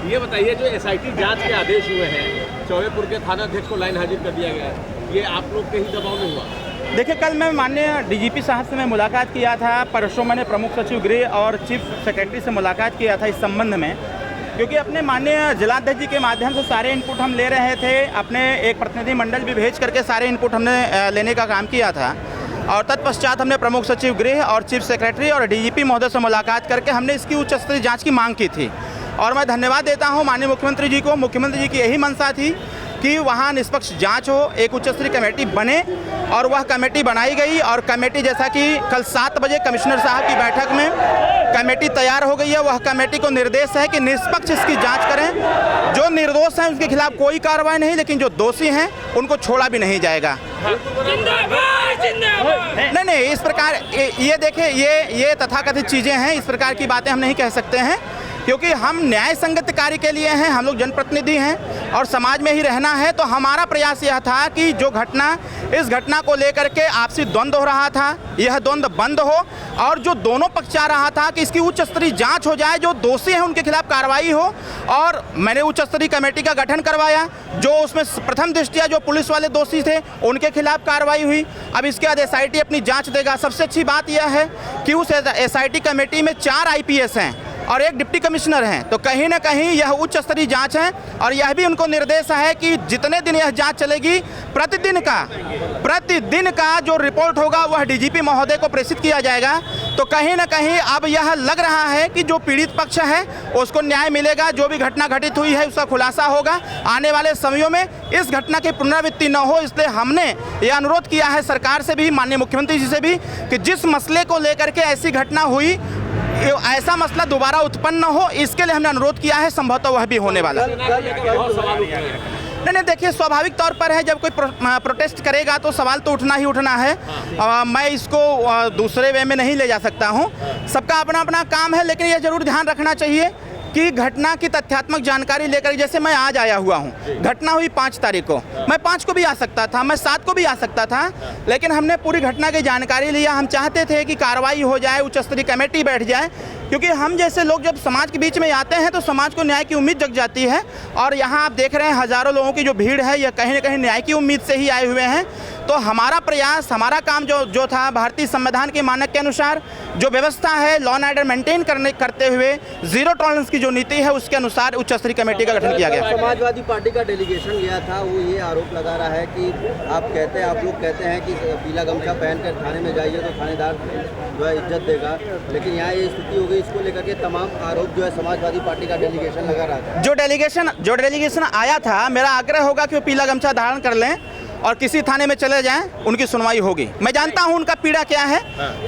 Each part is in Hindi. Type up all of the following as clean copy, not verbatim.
ये बताइए, जो SIT जांच के आदेश हुए हैं, चौबेपुर के थाना अध्यक्ष को लाइन हाजिर कर दिया गया है, ये आप लोग के ही दबाव में हुआ? देखिए, कल मैं माननीय DGP साहब से मैं मुलाकात किया था, परसों मैंने प्रमुख सचिव गृह और चीफ सेक्रेटरी से मुलाकात किया था इस संबंध में, क्योंकि अपने माननीय जिलाध्यक्ष जी के माध्यम से सारे इनपुट हम ले रहे थे। अपने एक प्रतिनिधि मंडल भी भेज करके सारे इनपुट हमने लेने का काम किया था और तत्पश्चात हमने प्रमुख सचिव गृह और चीफ सेक्रेटरी और DGP महोदय से मुलाकात करके हमने इसकी उच्च स्तरीय जाँच की मांग की थी। और मैं धन्यवाद देता हूँ माननीय मुख्यमंत्री जी को। मुख्यमंत्री जी की यही मंशा थी कि वहाँ निष्पक्ष जांच हो, एक उच्च स्तरीय कमेटी बने और वह कमेटी बनाई गई। और कमेटी, जैसा कि कल 7 बजे कमिश्नर साहब की बैठक में कमेटी तैयार हो गई है, वह कमेटी को निर्देश है कि निष्पक्ष इसकी जांच करें। जो निर्दोष हैं उनके खिलाफ कोई कार्रवाई नहीं, लेकिन जो दोषी हैं उनको छोड़ा भी नहीं जाएगा। नहीं, इस प्रकार ये देखिए, ये तथाकथित चीज़ें हैं, इस प्रकार की बातें हम नहीं कह सकते हैं, क्योंकि हम न्याय संगत कार्य के लिए हैं। हम लोग जनप्रतिनिधि हैं और समाज में ही रहना है। तो हमारा प्रयास यह था कि जो घटना, इस घटना को लेकर के आपसी द्वंद्व हो रहा था, यह द्वंद्व बंद हो और जो दोनों पक्ष चाह रहा था कि इसकी उच्च स्तरीय जांच हो जाए, जो दोषी हैं उनके खिलाफ कार्रवाई हो। और मैंने उच्च स्तरीय कमेटी का गठन करवाया, जो उसमें प्रथम दृष्टिया जो पुलिस वाले दोषी थे उनके खिलाफ कार्रवाई हुई। अब इसके बाद SIT अपनी जाँच देगा। सबसे अच्छी बात यह है कि उस SIT कमेटी में 4 IPS हैं और 1 डिप्टी कमिश्नर हैं। तो कहीं ना कहीं यह उच्च स्तरीय जांच है और यह भी उनको निर्देश है कि जितने दिन यह जांच चलेगी, प्रतिदिन का जो रिपोर्ट होगा वह DGP महोदय को प्रेषित किया जाएगा। तो कहीं ना कहीं अब यह लग रहा है कि जो पीड़ित पक्ष है उसको न्याय मिलेगा। जो भी घटना घटित हुई है उसका खुलासा होगा। आने वाले समयों में इस घटना की पुनरावृत्ति न हो, इसलिए हमने यह अनुरोध किया है सरकार से भी, माननीय मुख्यमंत्री जी से भी, कि जिस मसले को लेकर के ऐसी घटना हुई, ऐसा मसला दोबारा उत्पन्न न हो, इसके लिए हमने अनुरोध किया है। संभवतः वह भी होने वाला है। नहीं, देखिए, स्वाभाविक तौर पर है, जब कोई प्रोटेस्ट करेगा तो सवाल तो उठना ही उठना है। मैं इसको दूसरे वे में नहीं ले जा सकता हूँ। सबका अपना अपना काम है, लेकिन यह जरूर ध्यान रखना चाहिए कि घटना की तथ्यात्मक जानकारी लेकर, जैसे मैं आज आया हुआ हूँ, घटना हुई 5 तारीख को, मैं 5 को भी आ सकता था, मैं 7 को भी आ सकता था, लेकिन हमने पूरी घटना की जानकारी लिया। हम चाहते थे कि कार्रवाई हो जाए, उच्च स्तरीय कमेटी बैठ जाए, क्योंकि हम जैसे लोग जब समाज के बीच में आते हैं तो समाज को न्याय की उम्मीद जग जाती है। और यहाँ आप देख रहे हैं हज़ारों लोगों की जो भीड़ है, यह कहीं ना कहीं न्याय की उम्मीद से ही आए हुए हैं। तो हमारा प्रयास, हमारा काम जो था, भारतीय संविधान के मानक के अनुसार जो व्यवस्था है, लॉ एंड ऑर्डर मेंटेन करते हुए जीरो टॉलरेंस की जो नीति है उसके अनुसार उच्च स्तरीय कमेटी का गठन किया गया। समाजवादी पार्टी का डेलीगेशन गया था, वो ये आरोप लगा रहा है कि आप लोग कहते हैं कि पीला गमछा पहनकर थाने में जाइए तो थानेदार जो है इज्जत देगा, लेकिन यहाँ ये स्थिति हो गई। इसको लेकर के तमाम आरोप जो है समाजवादी पार्टी का डेलीगेशन लगा रहा था। जो डेलीगेशन आया था, मेरा आग्रह होगा कि वो पीला गमछा धारण कर लें और किसी थाने में चले जाएं, उनकी सुनवाई होगी। मैं जानता हूं उनका पीड़ा क्या है।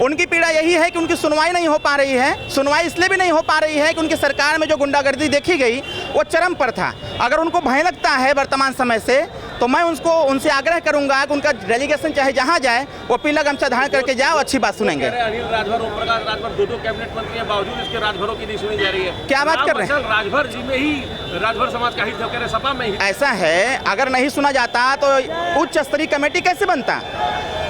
उनकी पीड़ा यही है कि उनकी सुनवाई नहीं हो पा रही है। सुनवाई इसलिए भी नहीं हो पा रही है कि उनकी सरकार में जो गुंडागर्दी देखी गई वो चरम पर था। अगर उनको भय लगता है वर्तमान समय से, तो मैं उनसे आग्रह करूंगा कि उनका डेलीगेशन चाहे जहां जाए वो पीला गमछा धारण करके जाए, अच्छी बात सुनेंगे। अनिल राजभर, ओम प्रकाश राजभर 2 कैबिनेट मंत्री हैं, बावजूद इसके राजभरों की नहीं सुनी जा रही है। क्या बात कर रहे हैं? राजभर जी में ही राजभर समाज का हित है, कह रहे सपा में ही ऐसा है। अगर नहीं सुना जाता तो उच्च स्तरीय कमेटी कैसे बनता?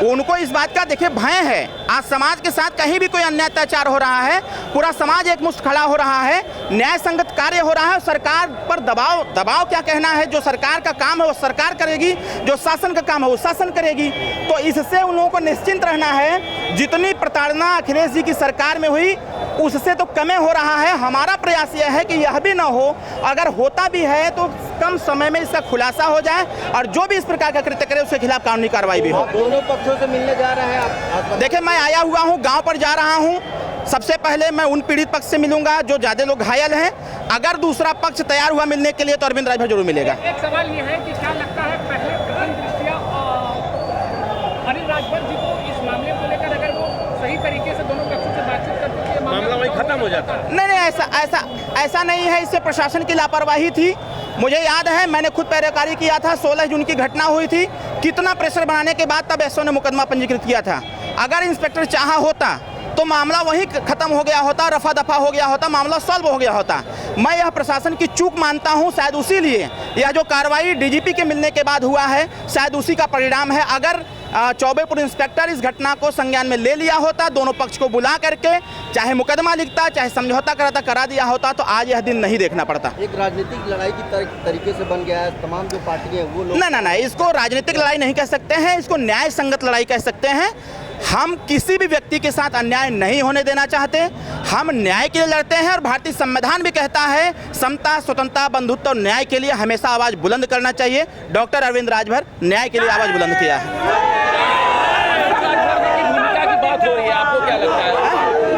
उनको इस बात का देखिए भय है। आज समाज के साथ कहीं भी कोई अन्याय अत्याचार हो रहा है, पूरा समाज एक मुश्त खड़ा हो रहा है, न्याय संगत कार्य हो रहा है, सरकार पर दबाव क्या कहना है। जो सरकार का काम है वो सरकार करेगी, जो शासन का काम है वो शासन करेगी। तो इससे उन लोगों को निश्चिंत रहना है। जितनी प्रताड़ना अखिलेश जी की सरकार में हुई उससे तो कम हो रहा है। हमारा प्रयास यह है कि यह भी ना हो, अगर होता भी है तो कम समय में इसका खुलासा हो जाए और जो भी इस प्रकार का कृत्य करे उसके खिलाफ कानूनी कार्रवाई भी हो। दोनों पक्षों से मिलने जा रहे हैं आप? देखिए, मैं आया हुआ हूँ, गांव पर जा रहा हूँ। सबसे पहले मैं उन पीड़ित पक्ष से मिलूंगा जो ज्यादा लोग घायल हैं। अगर दूसरा पक्ष तैयार हुआ मिलने के लिए तो अरविंद राजभर जरूर मिलेगा। एक सवाल ये है कि क्या लगता है, पहले प्रथम दृष्टिया अनिल राजभर जी को इस मामले को लेकर अगर वो सही तरीके से दोनों पक्षों से बातचीत करते तो मामला वहीं खत्म हो जाता? नहीं, ऐसा नहीं है। इससे प्रशासन की लापरवाही थी। मुझे याद है, मैंने खुद पैरवी किया था। 16 जून की घटना हुई थी। कितना प्रेशर बनाने के बाद तब एसओ ने मुकदमा पंजीकृत किया था। अगर इंस्पेक्टर चाहा होता तो मामला वहीं खत्म हो गया होता, रफा दफा हो गया होता, मामला सॉल्व हो गया होता। मैं यह प्रशासन की चूक मानता हूं। शायद उसी लिए यह जो कार्रवाई DGP के मिलने के बाद हुआ है, शायद उसी का परिणाम है। अगर चौबेपुर इंस्पेक्टर इस घटना को संज्ञान में ले लिया होता, दोनों पक्ष को बुला करके चाहे मुकदमा लिखता, चाहे समझौता कराता, करा दिया होता तो आज यह दिन नहीं देखना पड़ता। एक राजनीतिक लड़ाई की तरीके से बन गया है, तमाम जो पार्टी है वो लोग ना, इसको राजनीतिक लड़ाई नहीं कह सकते हैं, इसको न्याय संगत लड़ाई कह सकते हैं। हम किसी भी व्यक्ति के साथ अन्याय नहीं होने देना चाहते, हम न्याय के लिए लड़ते हैं और भारतीय संविधान भी कहता है समता, स्वतंत्रता, बंधुत्व और न्याय के लिए हमेशा आवाज़ बुलंद करना चाहिए। डॉक्टर अरविंद राजभर न्याय के लिए आवाज़ बुलंद किया है। भूमिका की बात हो रही है, आपको क्या लगता है?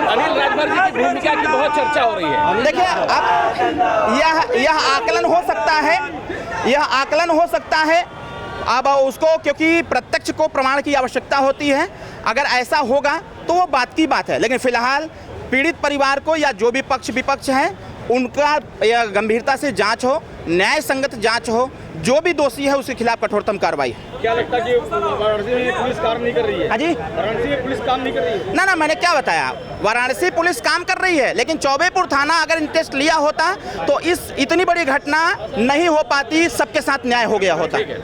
अनिल राजभर जी की भूमिका की बहुत चर्चा हो रही है। देखिए, अब यह आकलन हो सकता है, यह आकलन हो सकता है अब उसको, क्योंकि प्रत्यक्ष को प्रमाण की आवश्यकता होती है। अगर ऐसा होगा तो वो बात की बात है, लेकिन फिलहाल पीड़ित परिवार को या जो भी पक्ष विपक्ष हैं उनका यह गंभीरता से जांच हो, न्याय संगत जांच हो, जो भी दोषी है उसके खिलाफ कठोरतम कार्रवाई। क्या लगता है कि वाराणसी में पुलिस काम नहीं कर रही है? हाँ जी, वाराणसी में पुलिस काम नहीं कर रही है? ना, मैंने क्या बताया, वाराणसी पुलिस काम कर रही है, लेकिन चौबेपुर थाना अगर इंटरेस्ट लिया होता तो इतनी बड़ी घटना नहीं हो पाती, सबके साथ न्याय हो गया होता। Thank you.